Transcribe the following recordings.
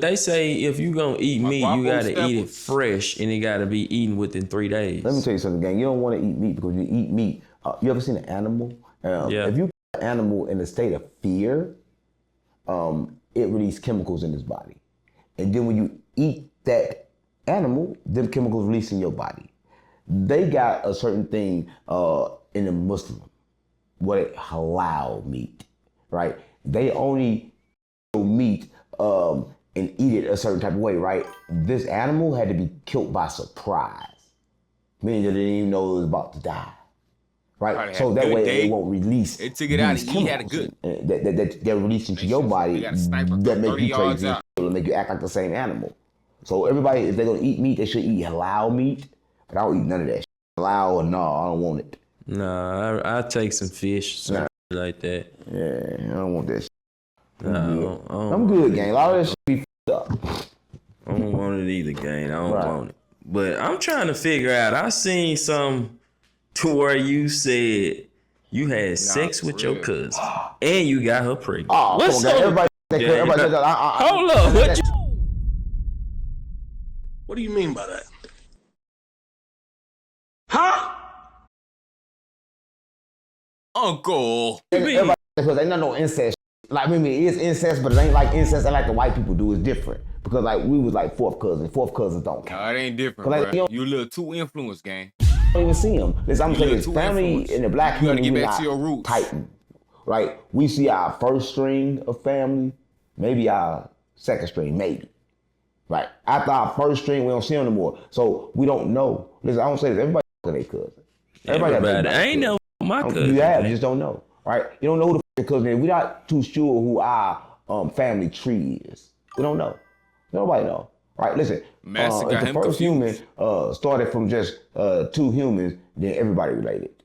they say if you gonna eat meat, you gotta eat it fresh, and it gotta be eaten within 3 days. Let me tell you something, gang. You don't want to eat meat because you eat meat. You ever seen an animal? If you put an animal in a state of fear, it releases chemicals in its body. And then when you eat that animal, them chemicals release in your body. They got a certain thing in the Muslim, what it halal meat, right? They only meat and eat it a certain type of way, right? This animal had to be killed by surprise, meaning that they didn't even know it was about to die, right? So that way it won't release. It took it out and he had a good. That they're releasing to your body that make you crazy and make you act like the same animal. So everybody, if they're gonna eat meat, they should eat halal meat. But I don't eat none of that shit. Halal or no, I don't want it. Nah, I take some fish, something like that. Yeah, I don't want that shit. I'm good, gang. A lot of that shit be f***ed up. I don't want it either, gang. I don't want it. But I'm trying to figure out. I seen some to where you said you had sex with your cousin and you got her pregnant. Oh, what's up? Everybody hold up. What do you mean by that? Huh? Uncle. Everybody, because ain't no incest. Like, I mean, it is incest, but it ain't like incest like the white people do. It's different. Because, like, we was like fourth cousins. Fourth cousins don't count. No, it ain't different, like, bro. You a little too influenced, gang. You don't even see them. Listen, I'm saying this family in the black community, you gotta get back to your roots. Tighten, right? We see our first string of family, maybe our second string, maybe. Right? After our first string, we don't see them anymore. So we don't know. Listen, I don't say this. Everybody their cousin. Everybody. I ain't know my cousin. You have, you just don't know. Right? You don't know who the cousin is. We're not too sure who our family tree is. We don't know. Nobody know. Right? Listen, if the first human started from just 2 humans, then everybody related.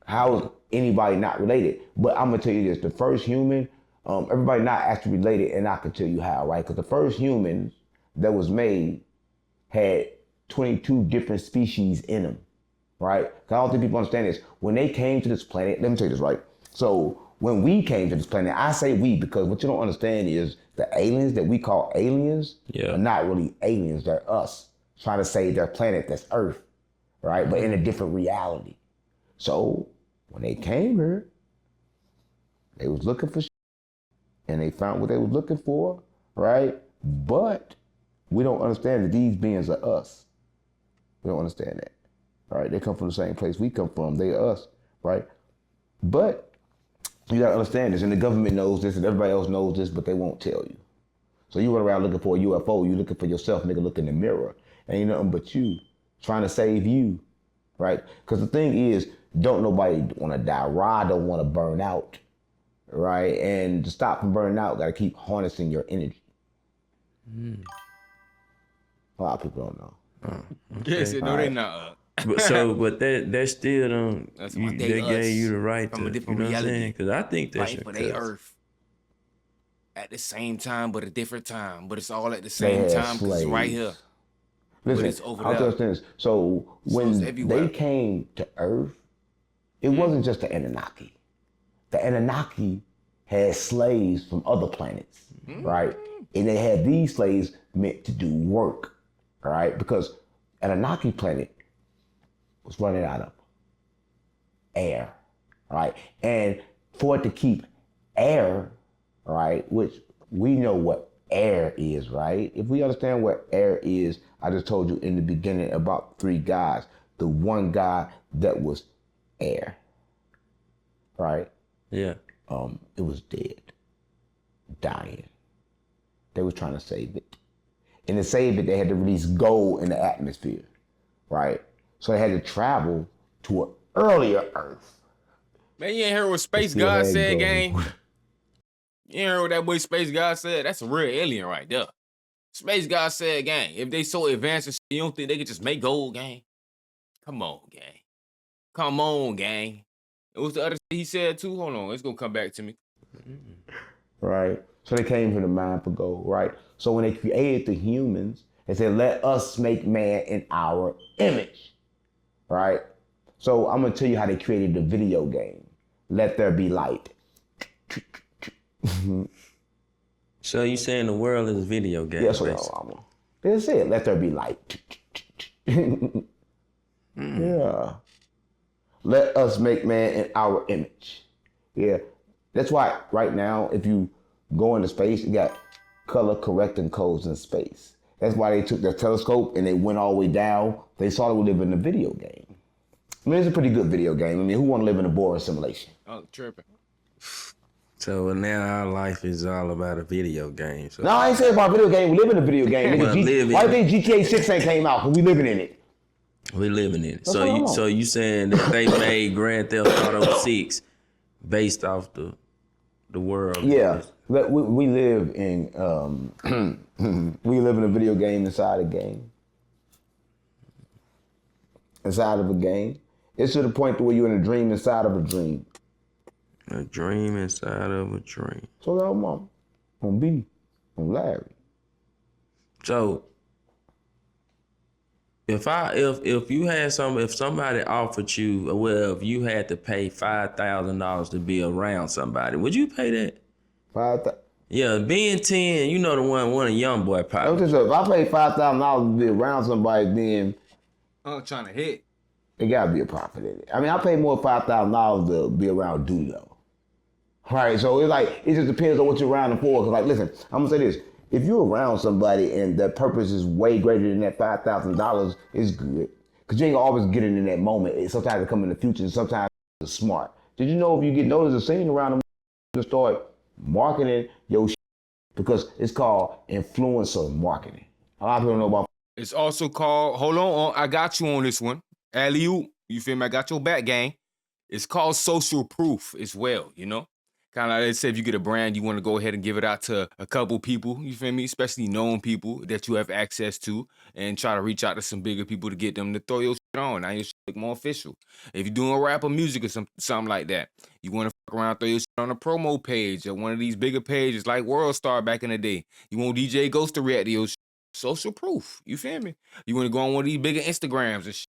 How is anybody not related? But I'm gonna tell you this: the first human, everybody not actually related, and I can tell you how. Right? Because the first humans that was made had 22 different species in them. Right? Because I don't think people understand this. When they came to this planet, let me tell you this, right? So when we came to this planet, I say we because what you don't understand is the aliens that we call aliens are not really aliens. They're us trying to save their planet, that's Earth, right? But in a different reality. So when they came here, they was looking for shit, and they found what they was looking for, right? But we don't understand that these beings are us. We don't understand that. Right? They come from the same place we come from. They are us, right? But you gotta understand this, and the government knows this, and everybody else knows this, but they won't tell you. So you run around looking for a UFO, you looking for yourself, nigga, look in the mirror. Ain't nothing but you, trying to save you, right? Because the thing is, don't nobody wanna die. Ra don't wanna burn out, right? And to stop from burning out, gotta keep harnessing your energy. A lot of people don't know. Yes, no, they not. But that still don't. That's they gave you the right from to, a different you know reality. Because I think that's Fight for their Earth at the same time, but a different time. But it's all at the same time because it's right here. Listen, it's over I'll there. understand this. So when they came to Earth, it wasn't just the Anunnaki. The Anunnaki had slaves from other planets, right? And they had these slaves meant to do work, right? Because Anunnaki planet was running out of air, right? And for it to keep air, right, which we know what air is, right? If we understand what air is, I just told you in the beginning about 3 guys. The one guy that was air, right? Yeah. It was dead, dying. They were trying to save it. And to save it, they had to release gold in the atmosphere, right? So they had to travel to an earlier Earth. Man, you ain't heard what Space God said, gang? You ain't heard what that boy Space God said? That's a real alien right there. Space God said, gang, if they so advanced and shit, you don't think they could just make gold, gang? Come on, gang. Come on, gang. And what's the other shit he said too? Hold on, it's gonna come back to me. Right? So they came here to mine for gold, right? So when they created the humans, they said, let us make man in our image, right? So I'm gonna tell you how they created the video game. Let there be light. So you saying the world is a video game? Yes, what That's it. Let there be light. Yeah. Let us make man in our image. Yeah. That's why right now, if you go into space, you got color correcting codes in space. That's why they took their telescope and they went all the way down. They saw they were living in a video game. I mean, it's a pretty good video game. I mean, who want to live in a boring simulation? Oh, tripping. So now our life is all about a video game. So. No, I ain't saying about video game. We live in a video game. Why do you think GTA 6 ain't came out? Because we living in it. We living in it. So you saying that they made Grand Theft Auto 6 based off the world? Yeah. We live in we live in a video game inside a game. Inside of a game. It's to the point to where you're in a dream inside of a dream. A dream inside of a dream. So that mom, on B, on Larry. So if you had if somebody offered you, well, if you had to pay $5,000 to be around somebody, would you pay that? 5,000. Yeah, being 10, you know the one of young boy popped. If I pay $5,000 to be around somebody, then I'm trying to hit. It gotta be a profit in it. I mean, I pay more $5,000 to be around Doodie though. Right, so it's like, it just depends on what you're around them for. Cause like, listen, I'm gonna say this. If you're around somebody and the purpose is way greater than that $5,000, it's good. Cause you ain't always get it in that moment. Sometimes it come in the future and sometimes it's smart. Did you know if you get noticed or seen around them, you start marketing your shit because it's called influencer marketing. A lot of people don't know about. It's also called, hold on, I got you on this one. Alley-oop, you feel me? I got your back, gang. It's called social proof as well, you know? Kind of like they say, if you get a brand, you want to go ahead and give it out to a couple people, you feel me? Especially known people that you have access to, and try to reach out to some bigger people to get them to throw your shit on. Now your shit look more official. If you're doing rap or music or something like that, you want to fuck around, throw your shit on a promo page or one of these bigger pages like World Star back in the day. You want DJ Ghost to react to your shit. Social proof, you feel me? You want to go on one of these bigger Instagrams and shit.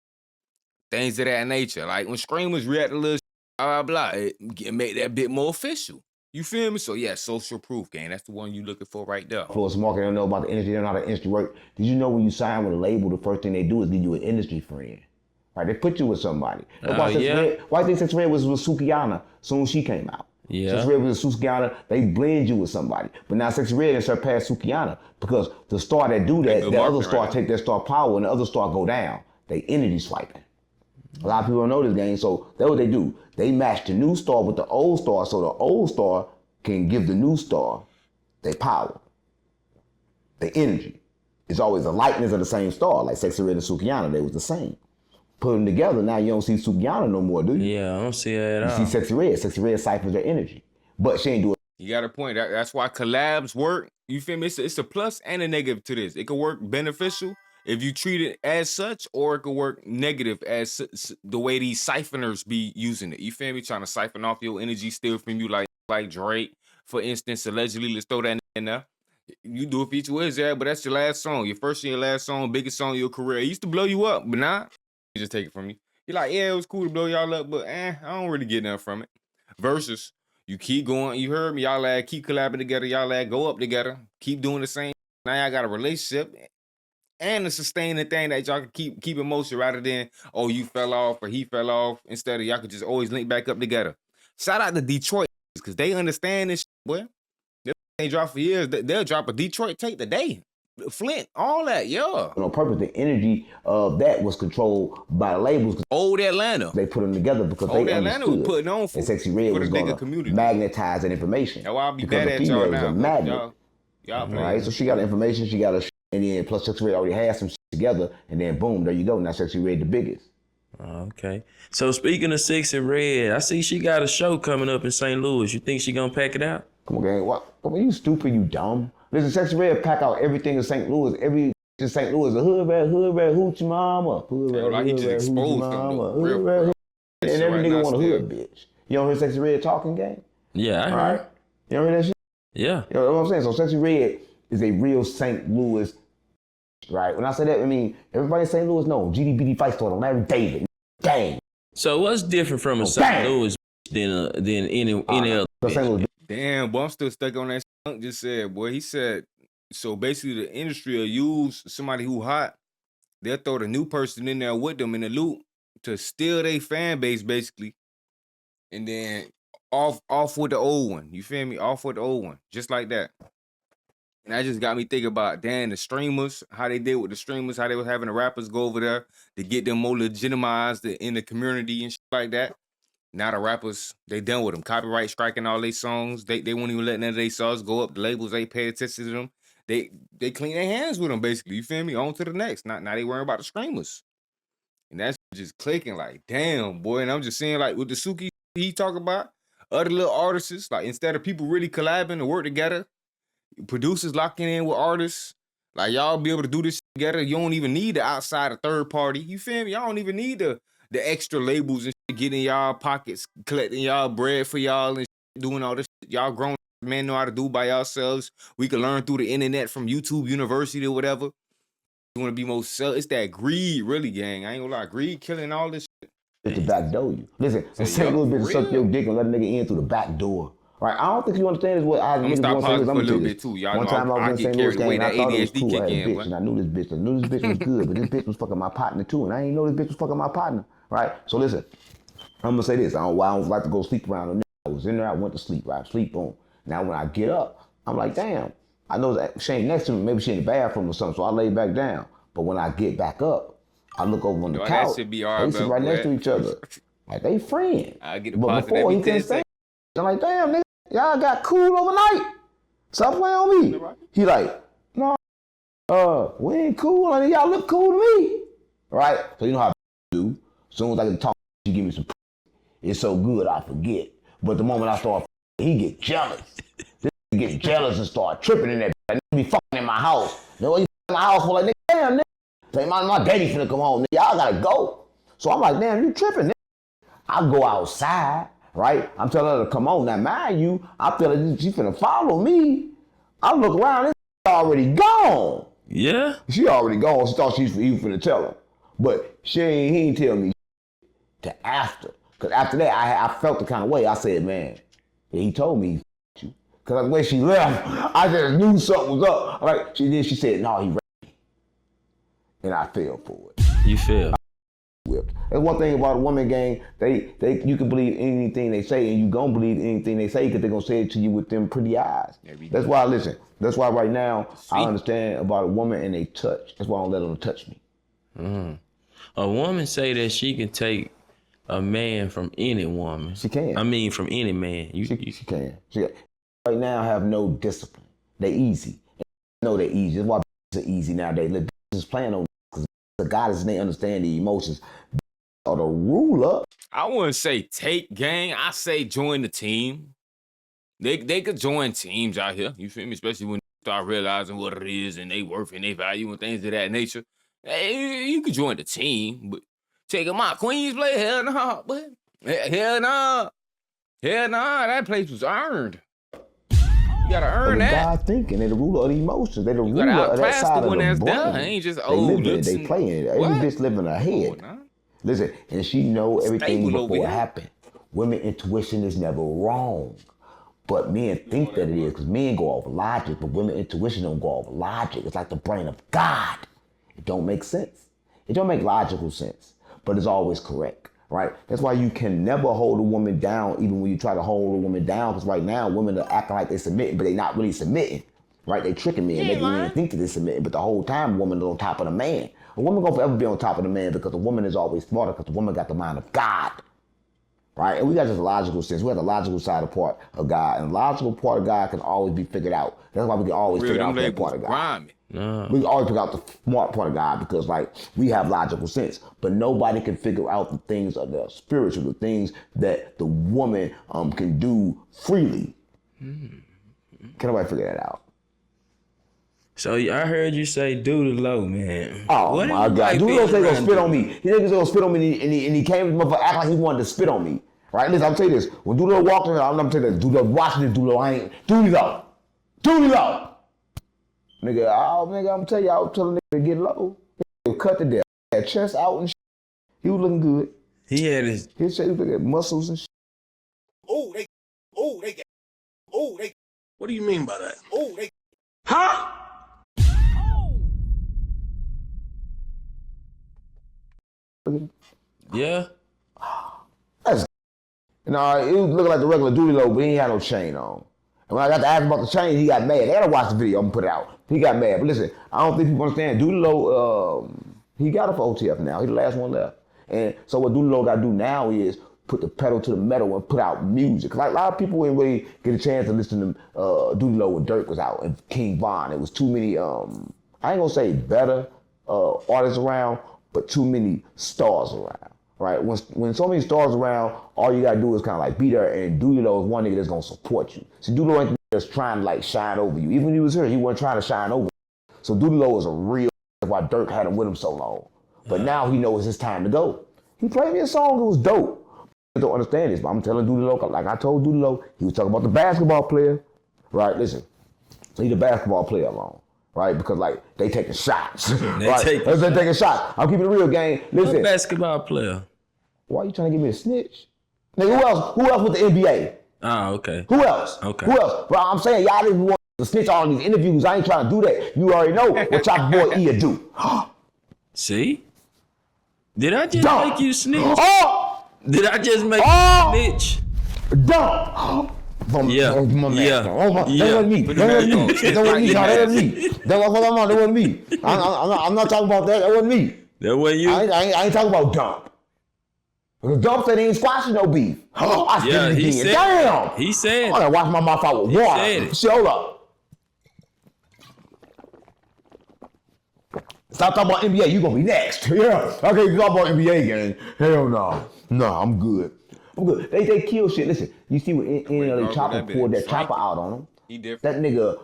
Things of that nature. Like when Screamers react to little shit, blah, blah, blah, it make that bit more official. You feel me? So yeah, social proof, gang. That's the one you looking for right there. For marketing, they don't know about the industry, they don't know how the industry work. Did you know when you sign with a label, the first thing they do is give you an industry friend? Right? They put you with somebody. Why do you think Sex Red was with Sukihana soon as she came out? Yeah. Sex Red was with Sukihana, they blend you with somebody. But now Sex Red has surpassed Sukihana because the star that do that, the other star take their star power and the other star go down. They energy swiping. A lot of people don't know this game, so that's what they do. They match the new star with the old star so the old star can give the new star their power, their energy. It's always a likeness of the same star, like Sexy Red and Sukihana, they was the same. Put them together, now you don't see Sukihana no more, do you? Yeah, I don't see her at all. You see Sexy Red. Sexy Red ciphers their energy, but she ain't do it. You got a point. That's why collabs work. You feel me? It's a plus and a negative to this. It could work beneficial if you treat it as such, or it could work negative as the way these siphoners be using it. You feel me? Trying to siphon off your energy still from you, like Drake, for instance, allegedly. Let's throw that in there. You do a feature with his ass, but that's your last song. Your first and your last song, biggest song of your career. It used to blow you up, but now, you just take it from you. You're like, yeah, it was cool to blow y'all up, but I don't really get nothing from it. Versus, you keep going, you heard me, y'all keep collabing together, y'all go up together, keep doing the same. Now y'all got a relationship and a sustaining thing that y'all can keep in motion rather than, oh, you fell off or he fell off. Instead of y'all could just always link back up together. Shout out to Detroit, because they understand this shit, boy. They ain't drop for years. They'll drop a Detroit tape today. Flint, all that, yeah. On purpose, the energy of that was controlled by the labels. Old Atlanta. They put them together because Old they Atlanta understood. was putting on for, and Sexy Red for was the bigger gonna community. magnetize that information. That's why I'll be because bad the at y'all female is a now. magnet. Y'all play. Right, so she got the information, she got a and then plus Sexy Red already had some shit together, and then boom, there you go. Now Sexy Red the biggest. Okay. So speaking of Sexy Red, I see she got a show coming up in St. Louis. You think she gonna pack it out? Come on, gang. What? Are you stupid? You dumb? Listen, Sexy Red pack out everything in St. Louis. In St. Louis, a hood rat, hoochie mama. Hood rat, like he just exposed them, though. Hood rat, and every nigga want a still. hood bitch. You don't hear Sexy Red talking, gang? Yeah, I heard. All right. You don't hear that shit? Yeah. You know what I'm saying? So Sexy Red is a real St. Louis, right? When I say that, I mean, everybody in St. Louis knows GDBD fight store on Larry David. Gang. So what's different from a St. Louis than any other? St. Louis. Damn, boy, I'm still stuck on that just said, boy, he said, so basically the industry will use somebody who hot, they'll throw the new person in there with them in the loop to steal their fan base, basically. And then off with the old one. You feel me? Off with the old one. Just like that. And that just got me thinking about, damn, the streamers, how they did with the streamers, how they was having the rappers go over there to get them more legitimized in the community and shit like that. Now the rappers, they done with them. Copyright striking all their songs. They won't even let none of their songs go up. The labels, they pay attention to them. They clean their hands with them, basically. You feel me? On to the next. Now they worrying about the streamers. And that's just clicking like, damn, boy. And I'm just saying, like, with the Suki he talk about, other little artists, like, instead of people really collabing and work together, producers locking in with artists, like, y'all be able to do this together. You don't even need the outside or third party. You feel me? Y'all don't even need the extra labels and shit getting y'all pockets, collecting y'all bread for y'all and shit, doing all this shit. Y'all grown men know how to do by yourselves. We can learn through the internet from YouTube University or whatever. You want to be more it's that greed, really, gang. I ain't gonna lie, greed killing all this shit. It's the back door you. Listen, the St. Louis bitch suck your dick and let a nigga in through the back door. Right? I don't think you understand this. What I I'm gonna stop pausing for a little bit too. Y'all one know time I was in St. Louis game, I thought it was cool. I had a bitch, and I knew this bitch. I knew this bitch was good, but this bitch was fucking my partner too, and I didn't know this bitch was fucking my partner. Right? So listen, I'm gonna say this. I don't like to go sleep around. I was in there. I went to sleep. Right? Sleep. Boom. Now when I get up, I'm like, damn. I know that she ain't next to me. Maybe she in the bathroom or something. So I lay back down. But when I get back up, I look over on the couch. They sit right next to each other. Like they friends. I get a but before he couldn't say, I'm like, damn, nigga, y'all got cool overnight. Stop playing on me. He like, no, we ain't cool. I mean, y'all look cool to me. Right? So you know how do. As soon as I can talk, she give me some. It's so good I forget. But the moment I start, he get jealous. He get jealous and start tripping in that. Like, be fucking in my house. No, you in my house for like, nigga, damn, nigga. Say, my daddy finna come home, nigga. Y'all gotta go. So I'm like, damn, you tripping, nigga. I go outside, right? I'm telling her to come on. Now, mind you, I feel like she finna follow me. I look around, this already gone. Yeah? She already gone. She thought he was finna tell her. But he ain't tell me to after. Because after that, I felt the kind of way. I said, man, he told me you. Because when she left, I just knew something was up. Right? She said, no, he raped me. And I fell for it. You fell. Whipped. That's one thing about a woman, gang. You can believe anything they say, and you gonna believe anything they say because they're gonna say it to you with them pretty eyes. That's why, listen. That's why right now I understand about a woman and they touch. That's why I don't let them touch me. Mm-hmm. A woman say that she can take a man from any woman. She can. I mean, from any man. She can. She right now have no discipline. They easy. No, they easy. That's why are easy nowadays. Look, is playing on because the goddess and they understand the emotions. Or the ruler. I wouldn't say take gang. I say join the team. They could join teams out here. You feel me? Especially when you start realizing what it is and they worth and they value and things of that nature. Hey, you could join the team, but take them out. Queens play, hell no, but hell no. Hell no, that place was earned. You gotta earn that. God thinking, they're the ruler of the emotions. They're the ruler of that side of the brain. They ain't just old. They playing it. Every bitch living her head. Listen, and she know everything before it happened. Women intuition is never wrong. But men think that it is, because men go off logic, but women intuition don't go off logic. It's like the brain of God. It don't make sense. It don't make logical sense, but it's always correct, right? That's why you can never hold a woman down, even when you try to hold a woman down, because right now women are acting like they're submitting, but they're not really submitting, right? They tricking me and making me think that they're submitting, but the whole time a woman is on top of the man. A woman gonna forever be on top of the man because the woman is always smarter because the woman got the mind of God. Right? And we got just a logical sense. We have the logical side of part of God. And the logical part of God can always be figured out. That's why we can always figure out that part of God. We can always figure out the smart part of God because, like, we have logical sense. But nobody can figure out the things of the spiritual, the things that the woman can do freely. Can nobody figure that out? So I heard you say Doodie low, man. Oh what my God. Doodie say gonna spit on me. He niggas gonna spit on me and he came to act like he wanted to spit on me. Right? Listen, I'm tell you this. When Doodie walked in, I'm gonna tell you this. Doodie watching this Doodie, I ain't Doodie low. Doodie low. Nigga, I'm tell you, I was telling nigga to get low. He cut to death. Had chest out and shit. He was looking good. He had his he was looking at muscles and shit. Oh, they What do you mean by that? Oh, they. Huh? Yeah. That's no, it was looking like the regular Doodie Low, but he ain't had no chain on. And when I got to ask him about the chain, he got mad. They gotta watch the video. I'm gonna put it out. He got mad. But listen, I don't think people understand. Doodie Low, he got up for OTF now. He the last one left. And so what Doodie Low gotta do now is put the pedal to the metal and put out music. Like a lot of people didn't really get a chance to listen to Doodie Low when Dirk was out and King Von. It was too many, I ain't gonna say better artists around, but too many stars around. Right? When so many stars around, all you gotta do is kind of like be there, and Doodie Low is one nigga that's gonna support you. See, Doodie Low ain't just trying to like shine over you. Even when he was here, he wasn't trying to shine over you. So Doodie Low is a real, that's why Dirk had him with him so long. But now he knows it's his time to go. He played me a song, it was dope. I don't understand this, but I'm telling Doodie Low, like I told Doodie Low, he was talking about the basketball player. Right, listen, leave the basketball player alone. Right, because like they taking shots. They taking shots. I'm keeping it real, gang. Listen, what basketball player? Why are you trying to give me a snitch? Nigga, who else with the NBA? Oh, okay. Who else? Okay. Who else? Bro, I'm saying y'all didn't want to snitch on these interviews. I ain't trying to do that. You already know what Chopper Boy Ia do. See? Did I just make you snitch? Oh! Did I just make you snitch? Dumb! Yeah. That wasn't me. That wasn't me. I'm not talking about that. That wasn't me. That wasn't you? I ain't talking about Dump. Because Dump said he ain't squashing no beef. I he said, damn! He said I gotta wash my mouth out with water. Shut up. Stop talking about NBA, you gonna be next. Yeah. Okay, you talk about NBA game. Hell no. No, I'm good. They kill shit. Listen, you see when NLA Chopper poured that chopper out on him. He different. That nigga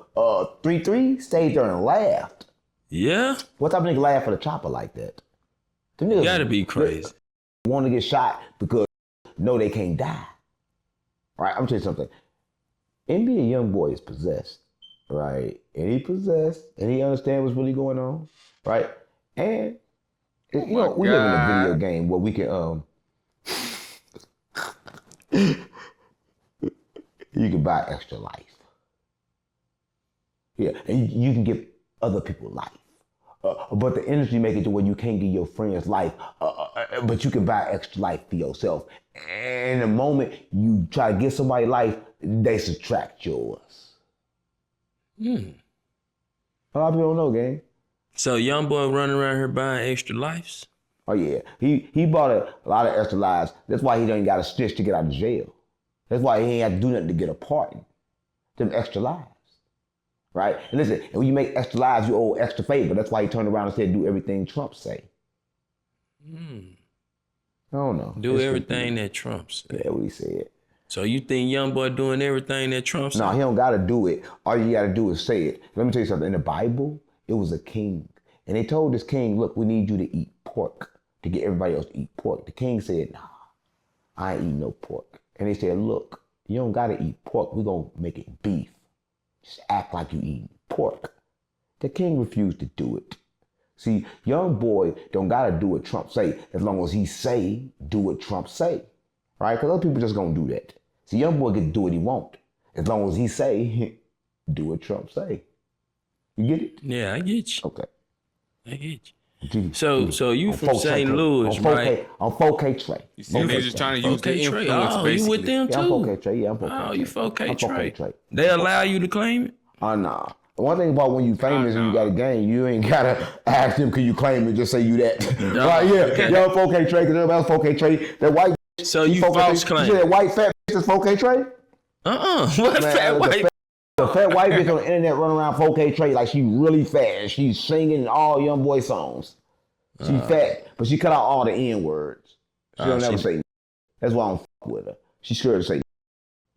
3-3 stayed there and laughed. Yeah? What type of nigga laugh for the chopper like that? Them You niggas gotta be crazy. want to get shot because no, they can't die. Right? I'm gonna tell you something. NBA young boy is possessed, right? And he possessed, and he understands what's really going on, right? And we live in a video game where we can you can buy extra life. Yeah, and you can give other people life. But the industry make it to where you can't give your friends life, but you can buy extra life for yourself. And the moment you try to give somebody life, they subtract yours. A lot of people don't know, gang. So young boy running around here buying extra lives? Oh yeah, he bought a lot of extra lives. That's why he done got a stitch to get out of jail. That's why he ain't have to do nothing to get a pardon. Them extra lives, right? And listen, and when you make extra lives, you owe extra favor. That's why he turned around and said, "Do everything Trump say." I don't know. Do everything that Trump said. Yeah, what he said. So you think young boy doing everything that Trump said? No, he don't gotta do it. All you gotta do is say it. Let me tell you something. In the Bible, it was a king, and they told this king, "Look, we need you to eat pork to get everybody else to eat pork." The king said, "Nah, I ain't eating no pork." And they said, "Look, you don't gotta eat pork. We're gonna make it beef. Just act like you eating pork." The king refused to do it. See, young boy don't gotta do what Trump say as long as he say, do what Trump say. Right? Because other people just gonna do that. See, young boy can do what he want. As long as he say, do what Trump say. You get it? Yeah, I get you. Okay. I get you. Dude, So you from St. Louis, right? On 4K Trey. You see, they just trying to use the influence, basically. You with them too? Yeah, I'm 4K Trey. Yeah, I'm 4K Oh, Trey. you 4K Trey. 4K Trey. They allow you to claim it? Nah. The one thing about when you famous and you got a game, you ain't gotta ask them, can you claim it? Just say you that. Right, yeah. Okay. Yo, 4K Trey, because everybody else 4K Trey. That white So you 4K false Trey. claim? You said that white fat bitch is 4K Trey? What Man, fat white? The fat white bitch on the internet running around 4K Trey like she really fat and she's singing all young boy songs. She fat, but she cut out all the N words. She don't never say. That's why I don't fuck with her. She's scared to say.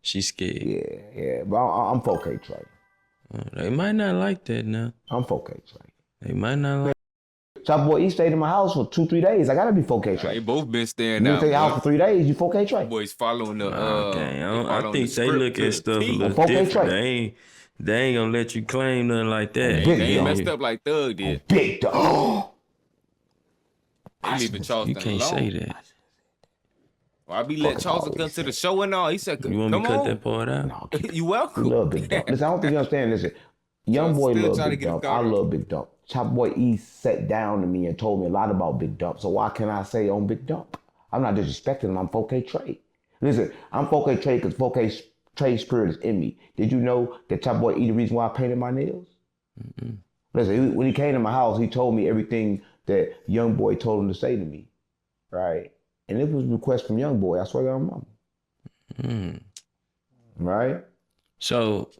She's scared. Yeah. But I'm 4K Trey. They might not like that now. I'm 4K Trey. They might not like. Chop boy, he stayed in my house for 2-3 days. I gotta be 4K Trey. They both been staying You out. stay out for 3 days, you 4K Trey. Boys following the. I think they look at stuff a little 4K different. Trey. They ain't gonna let you claim nothing like that. Big They ain't dog. messed up like Thug did. Big dog. They leaving Charleston You can't alone. say that. I be letting Charles come to the show and all. He said, You want me to cut that part out? No, you welcome. we love Big Dump. Listen, I don't think you understand. Listen, young boy love Big Dump. I love Big Dump. Chop Boy E sat down to me and told me a lot about Big Dump. So why can't I say on Big Dump? I'm not disrespecting him. I'm 4K Trey. Listen, I'm 4K Trey because 4K Trey spirit is in me. Did you know that Chop Boy E the reason why I painted my nails? Mm-hmm. Listen, when he came to my house, he told me everything that Young Boy told him to say to me, right? And it was a request from Young Boy. I swear to God, mama. Mm. Right? So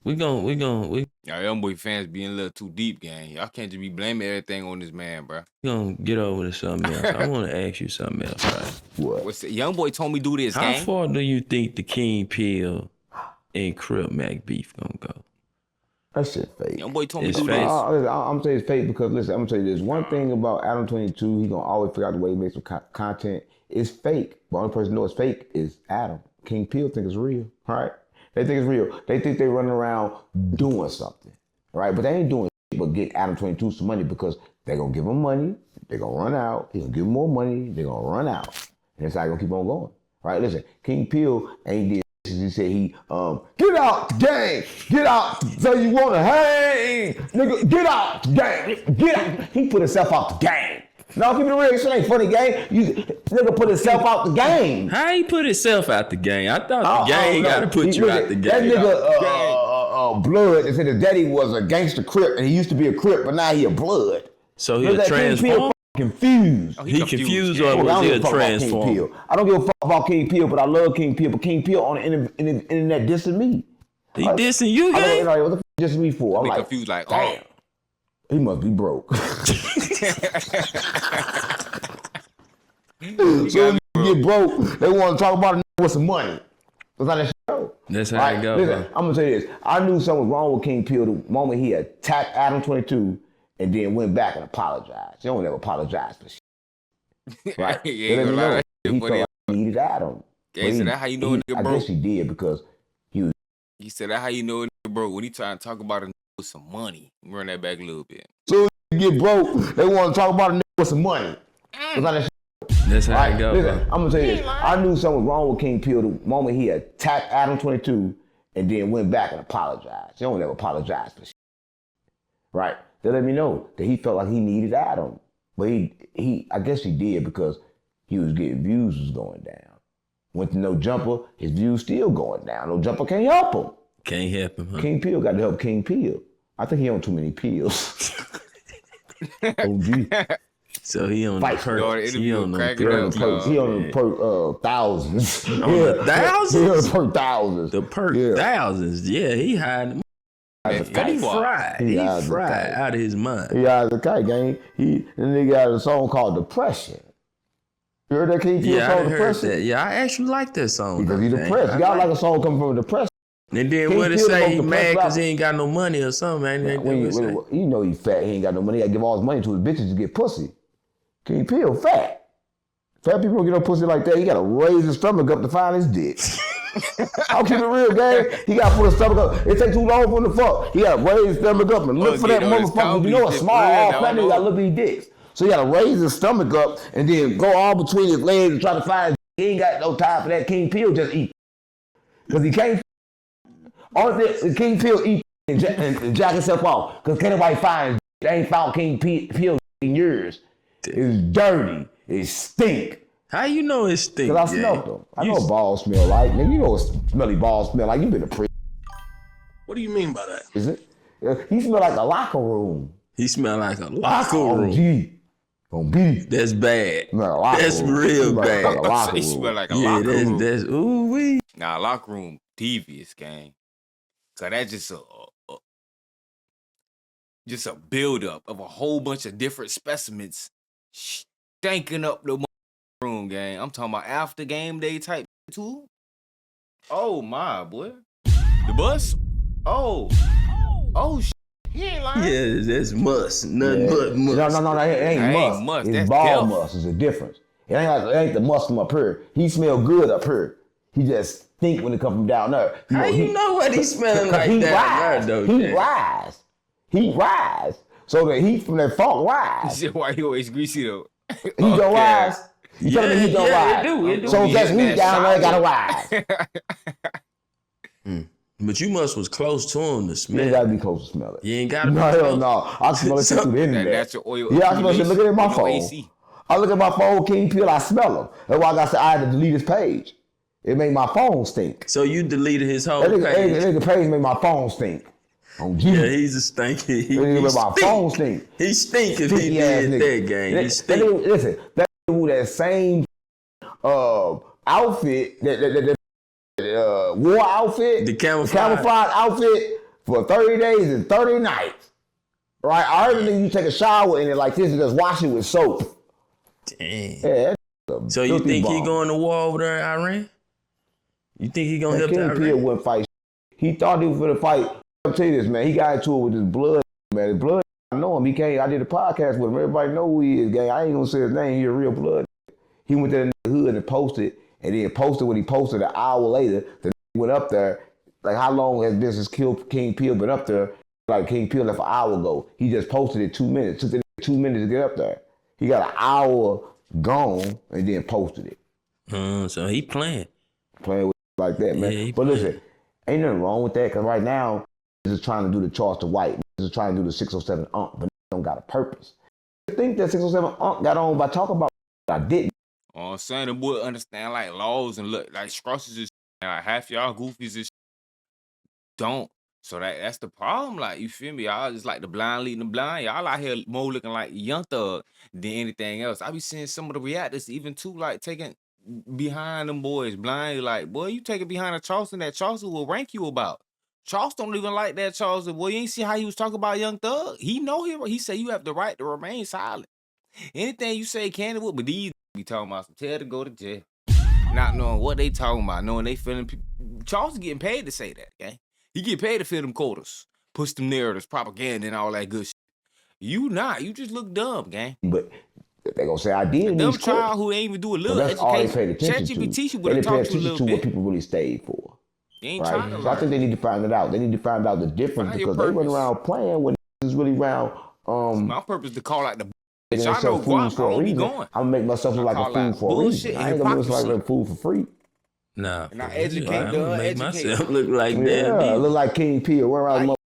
we Y'all Young Boy fans being a little too deep, gang. Y'all can't just be blaming everything on this man, bro. gonna get over to something else. I want to ask you something else, right? What? What's the Young Boy told me do this, gang? How far do you think the King Pill and CripMac beef gonna go? That shit fake. Young Boy told me It's do fake. this. I'm saying it's fake because, listen, I'm gonna tell you this. One thing about Adam22, he gonna always figure out the way he makes some content. It's fake. The only person who knows it's fake is Adam. King Peel think it's real, right? They think it's real. They think they running around doing something, right? But they ain't doing shit but get Adam22 some money because they gonna give him money, they gonna run out, he gonna give him more money, they gonna run out. And that's how he gonna keep on going, right? Listen, King Peel ain't did. He said get out the gang, get out, so you wanna hang, nigga, get out the gang, get out. He put himself out the game. No, keep it real, this shit ain't funny, gang. Nigga put himself out the game. How he put himself out the game? I thought the gang gotta put you out the game. That nigga, Blood, they said his daddy was a gangster Crip, and he used to be a Crip, but now he a Blood. So he a transformer? Confused. He confused or was he a transformer? I don't give a fuck about King Peel, but I love King Peel. But King Peel on the internet dissing me. He dissing you, gang? What the fuck dissing me for? I'm like, confused, like, damn. He must be broke. So when you get broke, they want to talk about a nigga with some money. That's how that shit go. That's how it go. Listen, I'm gonna tell you this. I knew something was wrong with King Peel the moment he attacked Adam22 and then went back and apologized. He don't ever apologize for shit. Right? Yeah, Let me know. He felt like he needed Adam. He said that how you know a nigga I broke? guess he did because He said that how you know a nigga broke when he trying to talk about a nigga with some money. Run that back a little bit. so you get broke, they want to talk about a nigga with some money. That's how that shit. That's how it go. Listen, I'm gonna tell you this. I knew something was wrong with King Peel the moment he attacked Adam22 and then went back and apologized. He don't ever apologize for shit. Right? They let me know that he felt like he needed Adam. But he I guess he did because he was getting views was going down. Went to No Jumper, his views still going down. No Jumper can't help him. Can't help him, huh? King Peel got to help King Peel. I think he on too many pills. OG. So he on Fight. the perks. He on the Cracking perks. up, He on the perk thousands. On the thousands? He on the perk thousands. The perk thousands. Yeah, he hiding. He fried. He fried out of his mind. He out of the kite game. The nigga got a song called Depression. You heard that King Peel Yeah, song I heard Depression? that. Yeah, I actually like that song. Because he depressed. You got like a song coming from depression. And then King what it Peel say? the He most mad depressed because he ain't got no money or something, man. You know he fat. He ain't got no money. He got to give all his money to his bitches to get pussy. King Peel fat. Fat people don't get no pussy like that. He got to raise his stomach up to find his dick. I'll keep it real, gang. He got to put his stomach up. It takes too long for him to fuck. He got to raise his stomach up and look for that motherfucker. You know a small, all fat nigga got to look at these dicks. So he got to raise his stomach up and then go all between his legs and try to find his dick. He ain't got no time for that. King Peel just eat. Because he can't. Only thing King Peel eat and jack himself off. Because can't nobody find. They ain't found King Peel in years. It's dirty. It stink. How you know it stink? Because I smelled them. I know what balls smell like. Nigga, you know what smelly balls smell like. You been a prick. What do you mean by that? Is it? He smell like a locker room. He smell like a locker room. OG. Gonna be. That's bad. That's real bad. Like a locker He room. smell like a locker room. That's ooh wee. Nah, locker room devious, gang. Cause that's just a buildup of a whole bunch of different specimens stanking up the room, gang. I'm talking about after game day type too. Oh my boy, the bus. Oh shit. He ain't lying. Yeah, that's must. Nothing but must. No, it ain't must. It's That's ball death. must. It's a difference. It ain't the must from up here. He smell good up here. He just think when it come from down there. How you know what he's smelling like he that? rise. He rise. So the heat from that funk rise. Shit, why he always greasy though? He gonna rise. You telling me he don't ride? It do. So that's me down there gotta ride. But you was close to him to smell. You gotta be close to smell it. You ain't gotta. No, hell no. I smell it through the internet. That's your oil. Yeah, I smell it. Look at my phone. AC. I look at my phone, King Peel, I smell him. That's why I had to delete his page. It made my phone stink. So you deleted his whole That page. nigga page made my phone stink. Oh, yeah, he's a stinky. He made my phone stink. He stink if he did that game. He stink. Listen, that same outfit, that war outfit, the camouflage outfit for 30 days and 30 nights. Right? I heard you take a shower in it like this and just wash it with soap. Damn. Yeah, so you think he going to war over there in Iran? You think he gonna help the Iran? King wouldn't fight. He thought he was gonna fight. I'll tell you this, man. He got into it with his blood, man. His blood, I know him. He came. I did a podcast with him. Everybody know who he is, gang. I ain't gonna say his name. He a real blood. He went to the hood and posted, and then posted what he posted an hour later. The went up there. Like, how long has this since King Peel been up there? Like, King Peel left an hour ago. He just posted it 2 minutes. Took 2 minutes to get up there. He got an hour gone and then posted it. So he playing with like that, man. Yeah, but listen, ain't nothing wrong with that, because right now, this is trying to do the Charleston White. This is trying to do the 607 Unk, but don't got a purpose. I think that 607 Unk got on by talking about what I didn't. I'm saying the boy understand like laws and look like scrushes and like half y'all goofies and don't. So that's the problem. Like, you feel me? Y'all just like the blind leading the blind. Y'all out here more looking like Young Thug than anything else. I be seeing some of the reactors even too, like taking behind them boys blind. Like, boy, you take it behind a Charleston that Charleston will rank you about. Charleston don't even like that Charleston. Boy, you ain't see how he was talking about Young Thug? He know him. He said you have the right to remain silent. Anything you say can would, but these be talking about some tell to go to jail. Not knowing what they talking about, knowing they feeling Charleston getting paid to say that, okay? He get paid to fill them quotas, push them narratives, propaganda, and all that good shit. You not. You just look dumb, gang. But they gonna say I did. A dumb child who ain't even do a little that's education. All they paid attention to. ChatGPT would have taught you a little bit. What people really stayed for. They ain't trying to learn. So I think they need to find it out. They need to find out the difference, because they run around playing when is really around. My purpose is to call out the bitch. I know Guappo don't be going. I'm gonna make myself look like a fool for a reason. I ain't gonna look like a fool for free. Nah. And I educate make myself look like that. Yeah, look like King Peel. Run around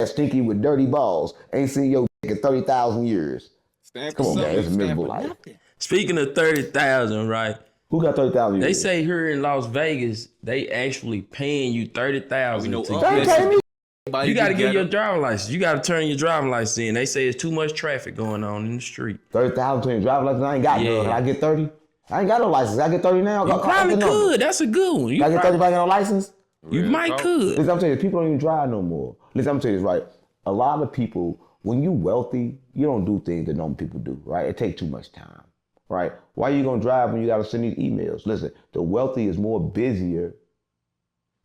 stinky with dirty balls. Ain't seen your dick in 30,000 years. Come on, man. It's a miserable life. Speaking of 30,000, right? Who got 30,000 years? They say here in Las Vegas, they actually paying you 30,000. You got to get your driver's license. You got to turn your driving license in. They say it's too much traffic going on in the street. 30,000 to your driver's license. I ain't got none. I get 30. I ain't got no license. I get 30 now. You probably could. That's a good one. I get 30 if I get no license? You might could. Listen, I'm telling you, people don't even drive no more. Listen, I'm telling you this, right? A lot of people, when you wealthy, you don't do things that normal people do, right? It takes too much time, right? Why are you going to drive when you got to send these emails? Listen, the wealthy is more busier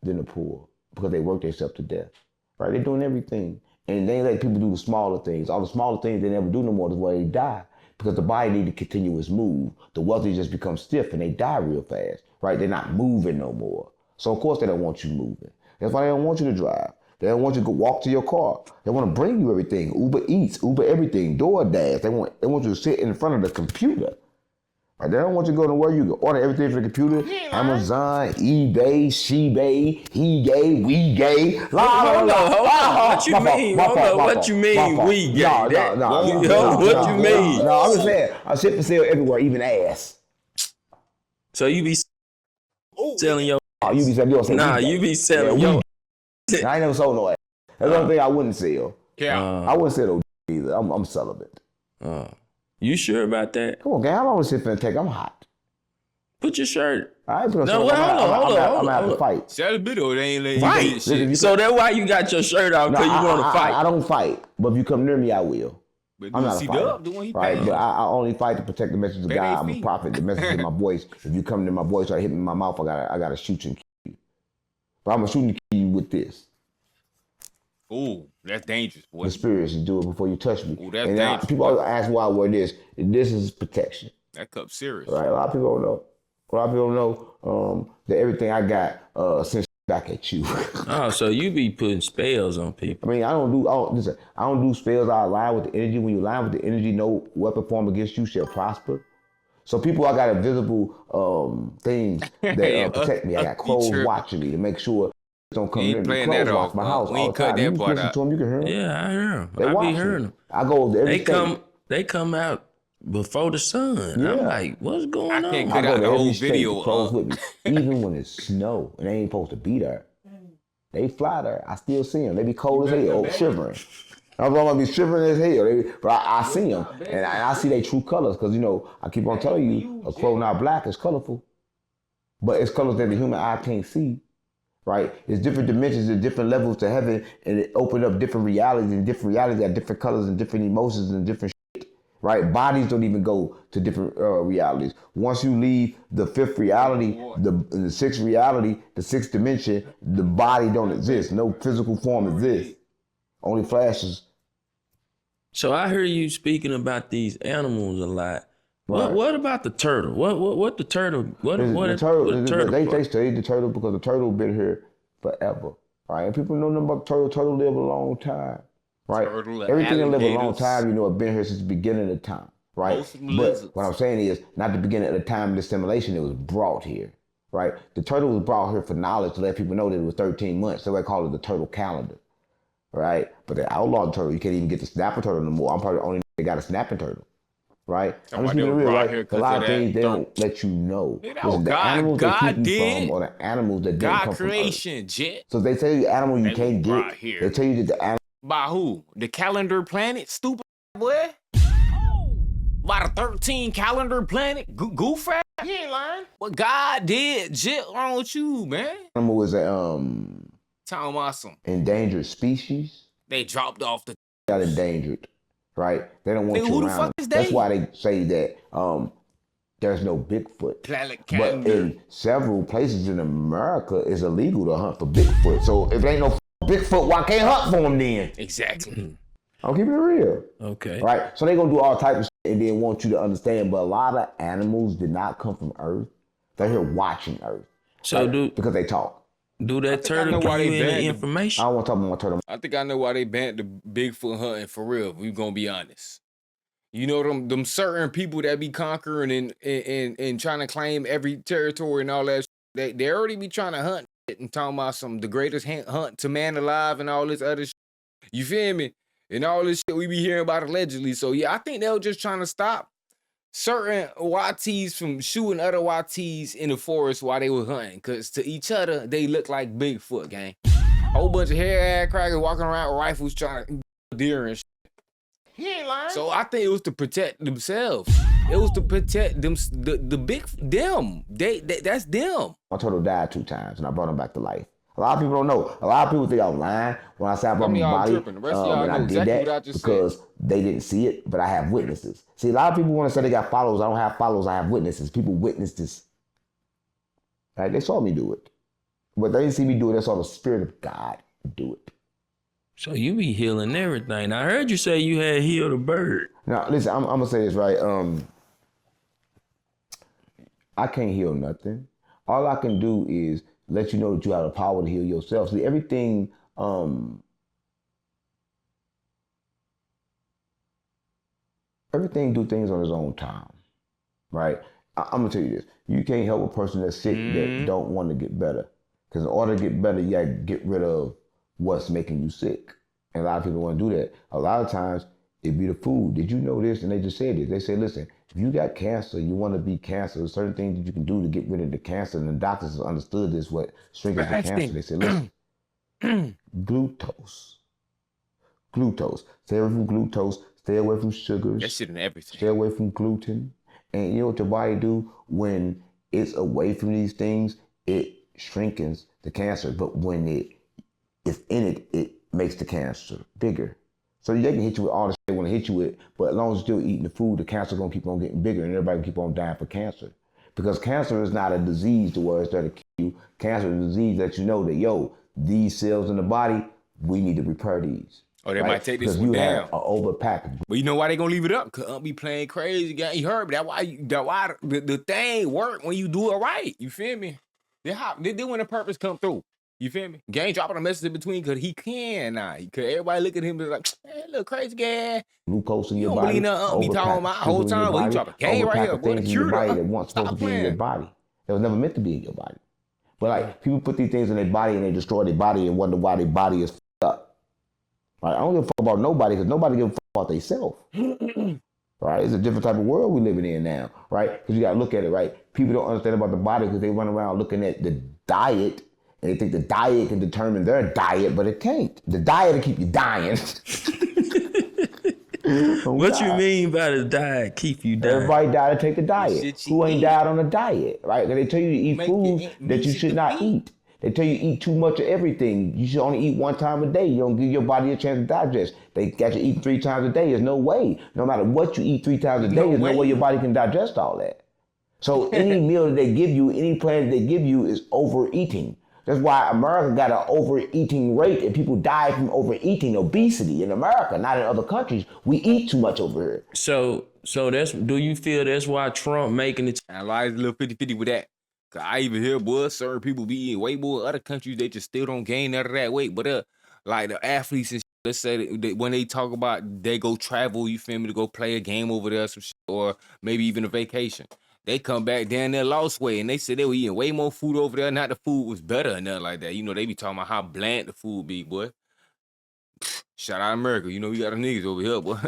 than the poor because they work themselves to death, right? They're doing everything. And they let people do the smaller things. All the smaller things they never do no more is why they die. Because the body need to continue its move. The wealthy just become stiff and they die real fast, right? They're not moving no more. So of course they don't want you moving. That's why they don't want you to drive. They don't want you to go walk to your car. They want to bring you everything. Uber Eats, Uber everything, DoorDash. They want you to sit in front of the computer. Right? They don't want you to go to where you can order everything from the computer. Amazon, eBay, Shebay, he gay, we gay. Hold on. What you mean? What you mean we gay? What you mean? No, I'm just saying. I shit for sale everywhere, even ass. So you be selling your... you be selling your... Nah, you be selling your... I ain't never sold no ass. That's the only thing I wouldn't sell. Yeah. I wouldn't sell no either. I'm celibate. You sure about that? Come on, gang. How long is this finna take? I'm hot. Put your shirt. I ain't put a shirt. Hold on. I'm gonna have to fight. Celibate or they ain't letting fight. you do shit. So that's why you got your shirt off, because you want to fight. I don't fight, but if you come near me, I will. But I'm not a fighter. Right, but I only fight to protect the message of God. I'm a prophet. The message of my voice. If you come near my voice or hit me in my mouth, I gotta shoot you and kill you. But I'm gonna shoot and kill you with this. Ooh, that's dangerous, boy. The spirit should do it before you touch me. Ooh, that's dangerous. People always ask why I wear this. This is protection. That cup's serious. Right, a lot of people don't know. A lot of people don't know that everything I got sends back at you. Oh, so you be putting spells on people. I mean, I don't do spells. I align with the energy. When you align with the energy, no weapon formed against you shall prosper. So people, I got invisible things that protect me. I got crows watching me to make sure don't come near me. Crows watch my house all the time. You can listen to them, you can hear them. Yeah, I hear them. They I watch be hearing them. I go every state. They come out before the sun. Yeah. I'm like, what's going on? I go to every state. The crows with me. Even when it's snow and they ain't supposed to be there, they fly there. I still see them. They be cold as hell, shivering. I'm gonna be shivering as hell, but I see them, and I see their true colors, because, you know, I keep on telling you, a crow not black, it's colorful, but it's colors that the human eye can't see, right? It's different dimensions and different levels to heaven, and it opened up different realities, and different realities got different colors and different emotions and different shit, right? Bodies don't even go to different realities. Once you leave the fifth reality, the sixth reality, the sixth dimension, the body don't exist. No physical form exists. Only flashes. So I hear you speaking about these animals a lot. Right. What about the turtle? What the turtle? The turtle? They studied the turtle because the turtle been here forever, right? And people know nothing about the turtle. Turtle live a long time, right? Everything that live a long time, you know, have been here since the beginning of time, right? But what I'm saying is, not the beginning of the time of the assimilation, it was brought here, right? The turtle was brought here for knowledge, to let people know that it was 13 months. So they call it the turtle calendar. Right? But the outlawed turtle, you can't even get the snapping turtle no more. I'm probably the only that got a snapping turtle. Right? I'm just being real, right? A lot of things they don't let you know. Listen, the animals they keep you from, or the animals that didn't come from Earth. Jet. So they tell you the animal you can't get. They tell you that the animal. By who? The calendar planet? Stupid boy? By the 13 calendar planet? Goof ass? You ain't lying. What God did, Jet, wrong with you, man? Animal is a Talking about some endangered species. They dropped off the. Got endangered, right? They don't want you who around. The fuck is they? That's why they say that there's no Bigfoot. But in several places in America, it's illegal to hunt for Bigfoot. So if there ain't no Bigfoot, why can't hunt for them then? Exactly. I'm keeping it real. Okay. Right? So they gonna do all types of shit and then want you to understand. But a lot of animals did not come from Earth. They're here watching Earth. So because they talk. Do that turtle give you any information? I don't want to talk about my turtle. I think I know why they banned the Bigfoot hunting for real. If we gonna be honest. You know them certain people that be conquering and trying to claim every territory and all that. They already be trying to hunt and talking about the greatest hunt to man alive and all this other shit. You feel me? And all this shit we be hearing about allegedly. So yeah, I think they were just trying to stop certain YTs from shooting other YTs in the forest while they were hunting. Cause to each other, they look like Bigfoot, gang. Whole bunch of hair-ass crackers walking around with rifles trying to deer and shit. He ain't lying. So I think it was to protect themselves. It was to protect them, the big, them. That's them. My turtle died 2 times and I brought him back to life. A lot of people don't know. A lot of people think I'm lying when I say I brought him body. And I did that because they didn't see it, but I have witnesses. See, a lot of people want to say they got followers. I don't have followers. I have witnesses. People witnessed this. Right? They saw me do it. But they didn't see me do it. They saw the Spirit of God do it. So you be healing everything. I heard you say you had healed a bird. Now, listen, I'm going to say this, right? I can't heal nothing. All I can do is let you know that you have the power to heal yourself. See, everything, everything do things on its own time, right? I'm gonna tell you this. You can't help a person that's sick that don't want to get better. Because in order to get better, you gotta get rid of what's making you sick. And a lot of people want to do that. A lot of times, it'd be the food. Did you know this? And they just said this. They say, listen, if you got cancer, you want to be cancer, there's certain things that you can do to get rid of the cancer. And the doctors have understood this, what shrinking the cancer. They said, listen, glucose. Stay away from glucose. Stay away from sugars. That shit in everything. Stay away from gluten. And you know what your body do? When it's away from these things, it shrinkens the cancer. But when it's in it, it makes the cancer bigger. So they can hit you with all the shit they want to hit you with, but as long as you're still eating the food, the cancer's gonna keep on getting bigger and everybody can keep on dying for cancer. Because cancer is not a disease to where it's there to kill you. Cancer is a disease that you know that, yo, these cells in the body, we need to repair these. Or they might take this one down. Over package. But you know why they gonna leave it up? Cause be playing crazy. You heard me. That's why the thing work when you do it right. You feel me? Then when the purpose come through. You feel me? Gang dropping a message in between because he can now. Because everybody look at him and like, hey, little crazy guy. Glucose in You your don't body. believe nothing me talking about the whole time. Well, he dropping gang right here, boy. Things in your body that once supposed to be in your body. That was never meant to be in your body. But like people put these things in their body and they destroy their body and wonder why their body is fucked up. Right? I don't give a fuck about nobody because nobody gives a fuck about themselves. Right? It's a different type of world we're living in now. Right? Because you got to look at it. Right? People don't understand about the body because they run around looking at the diet and they think the diet can determine their diet, but it can't. The diet will keep you dying. What you mean by the diet keep you dying? Everybody died to take the diet. Who ain't died on a diet, right? Because they tell you to eat food that you should not eat. They tell you eat too much of everything. You should only eat one time a day. You don't give your body a chance to digest. They got you eating 3 times a day. There's no way. No matter what you eat 3 times a day, there's no way your body can digest all that. So any meal that they give you, any plan that they give you is overeating. That's why America got an overeating rate and people die from overeating, obesity in America, not in other countries. We eat too much over here. So that's, do you feel that's why Trump making it? I lied a little 50-50 with that. Cause I even hear, boy, certain people be eating way more. Other countries, they just still don't gain none of that weight. But like the athletes and shit, let's say when they talk about they go travel, you feel me, to go play a game over there, some shit, or maybe even a vacation. They come back down there lost weight, and they said they were eating way more food over there. Not the food was better or nothing like that. You know, they be talking about how bland the food be, boy. Shout out America. You know, we got the niggas over here, boy.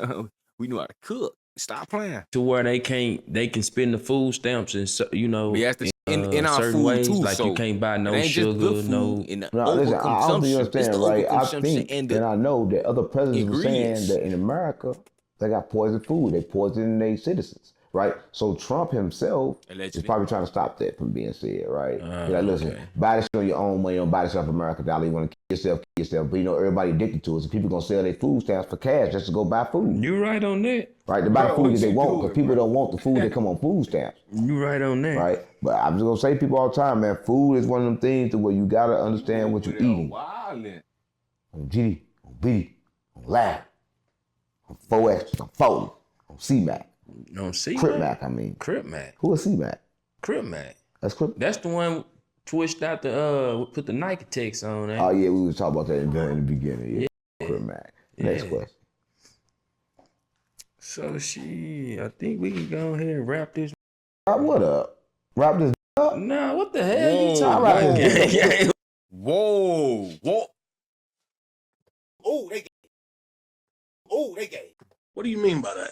We know how to cook. Stop playing. To where they can spend the food stamps and you know, in our certain food ways, too. like So you can't buy no it ain't sugar, just good food no. in the No, listen, I don't think you understand, right? I think and and I know that other presidents were saying ingredients. that in America they got poisoned food. They poison their citizens, right? So Trump himself is probably trying to stop that from being said, right? Like, listen, buy this shit on your own money, don't buy this off America dollar. You want to kill yourself. But you know everybody addicted to it, so people gonna sell their food stamps for cash just to go buy food. You right on that. Right, they buy the food that they want because people don't want the food that come on food stamps. You right on that. Right, but I'm just gonna say people all the time, man. Food is one of them things to where you gotta understand what you're eating. On GD, on BD, on Lab, on 4X, on 40, on CMAC. On CMAC? CripMac, I mean. CripMac. Who is CMAC? CripMac. That's CripMac. That's the one twitched out the put the Nike text on that. Oh yeah, we was talking about that in the beginning. Yeah. CripMac. Next question. So I think we can go ahead and wrap this. Wrap what up? Wrap this up? Nah, what the hell you talking about? Whoa. Oh, they gay. What do you mean by that?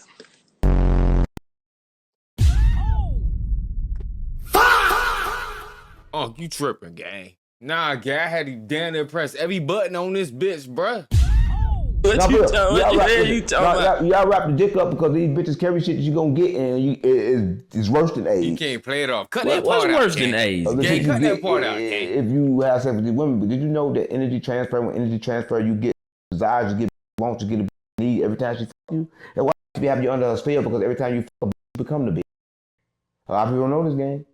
Oh, you tripping, gang. Nah, gang, I had to damn near press every button on this bitch, bruh. What you talking about? Y'all wrap the dick up because these bitches carry shit that you gonna get and it's worse than AIDS. You can't play it off. Cut that What's part worse out, than AIDS? Gang, cut that part out, gang. If you have sex with these women, but did you know that energy transfer, when energy transfer, you get desires, you get wants, you get a need every time she fuck you? And why should you have you under a spell? Because every time you fuck, you become the bitch. A lot of people don't know this game.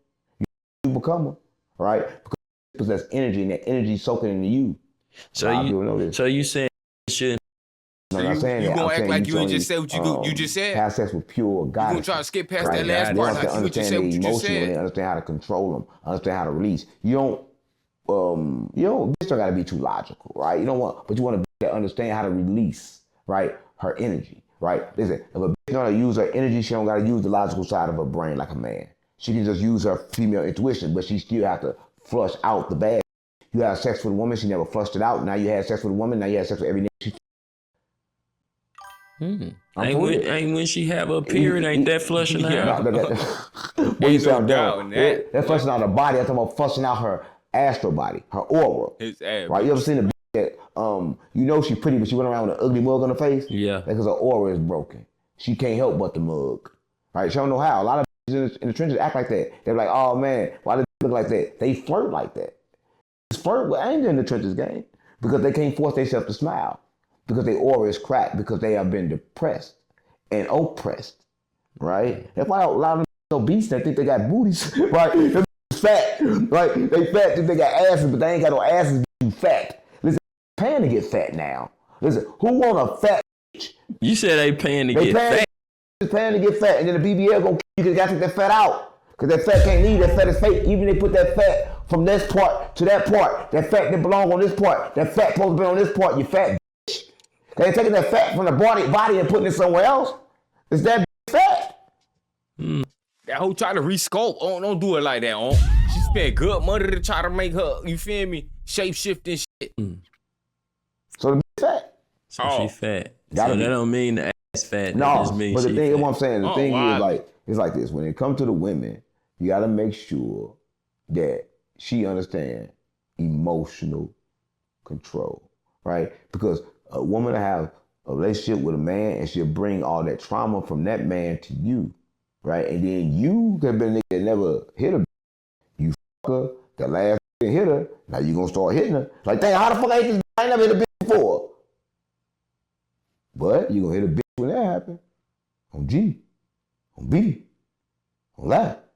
You become her, right? Because you possess energy and that energy soaking into you. So you saying you shouldn't. No, I'm saying you that. gonna act like you ain't just said what you just said? Have sex with pure goddess. You gonna try to skip past right? that last part? They Like you just said what you just They said? understand how to control them. Understand how to release. You don't. Bitch don't gotta be too logical, right? You don't want, but you want a bitch that understand how to release, right? Her energy, right? Listen, if a bitch know how to use her energy, she don't gotta use the logical side of her brain like a man. She can just use her female intuition, but she still have to flush out the bad. You have sex with a woman, she never flushed it out. Now you had sex with a woman, now you have sex with every nigga she. Ain't when she have her period, ain't that flushing out? What you sound dumb? That's flushing out her body. I'm talking about flushing out her astral body, her aura. Right? You ever seen a bitch that she's pretty, but she went around with an ugly mug on her face? Yeah. Because her aura is broken. She can't help but the mug. Right? She don't know how. A lot of bitches in the trenches act like that. They're like, oh man, why do they look like that? They flirt like that. Flirt with anger in the trenches, gang, because they can't force themselves to smile. Because their aura is cracked, because they have been depressed and oppressed, right? That's why a lot of them obese, they think they got booties, right? They're fat, right? They fat, think they got asses, but they ain't got no asses, you fat. Listen, paying to get fat now. Listen, who want a fat bitch? You said they paying to get fat. They paying to get fat, and then the BBL gonna you got to take that fat out. Because that fat can't leave, that fat is fake. Even they put that fat from this part to that part, that fat that belong on this part, that fat supposed to be on this part, you fat bitch. They taking that fat from the body and putting it somewhere else. It's that fat. That hoe try to resculpt. Oh, don't do it like that, oh. She spent good money to try to make her, you feel me, shape shifting shit. So the fat. So she fat. Gotta so be. that don't mean the ass fat. No, that just means but the she thing, fat. what I'm saying, the thing wow. is like, it's like this. When it comes to the women, you gotta make sure that she understands emotional control, right? Because a woman will have a relationship with a man and she'll bring all that trauma from that man to you, right? And then you have been a nigga that never hit her. You fuck her, the last hit her, now you gonna start hitting her. Like, dang, how the fuck I hit this bitch? I ain't never hit a bitch before. But you gonna hit a bitch when that happen. On G, on B, on that.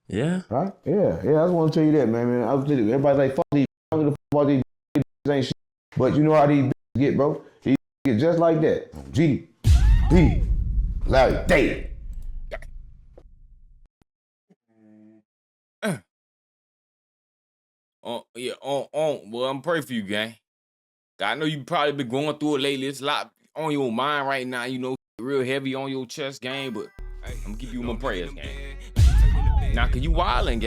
Yeah. Right? Yeah. I just want to tell you that, man. I was thinking, everybody's like, fuck these, I don't give a fuck about these bitches ain't shit. But you know how these bitches get, bro? These get just like that. On G, B, like, damn. Well, I'm praying for you, gang. I know you probably been going through it lately. It's a lot on your mind right now, you know, real heavy on your chest, gang, but I'm gonna give you my prayers, gang. Nah, cause you wildin',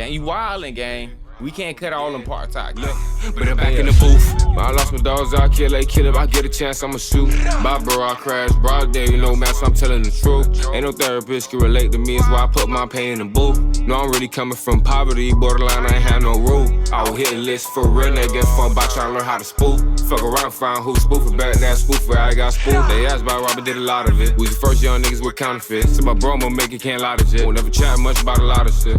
gang. We can't cut all them parts out, yeah. But I'm back in the booth. I lost my dogs, I kill if I get a chance, I'ma shoot. My bro, I crash, broad day, you know, man, so I'm telling the truth. Ain't no therapist can relate to me, it's why I put my pain in the booth. No, I'm really coming from poverty, borderline, I ain't have no roof. I will hit a list for real, they get fun by trying to learn how to spoof. Fuck around, find who spoofing, better than spoofer, I got spoofed. They asked about Robert, did a lot of it. We was the first young niggas with counterfeits. So my bro, I'ma make it, can't lie to shit. Won't never chat much about a lot of shit.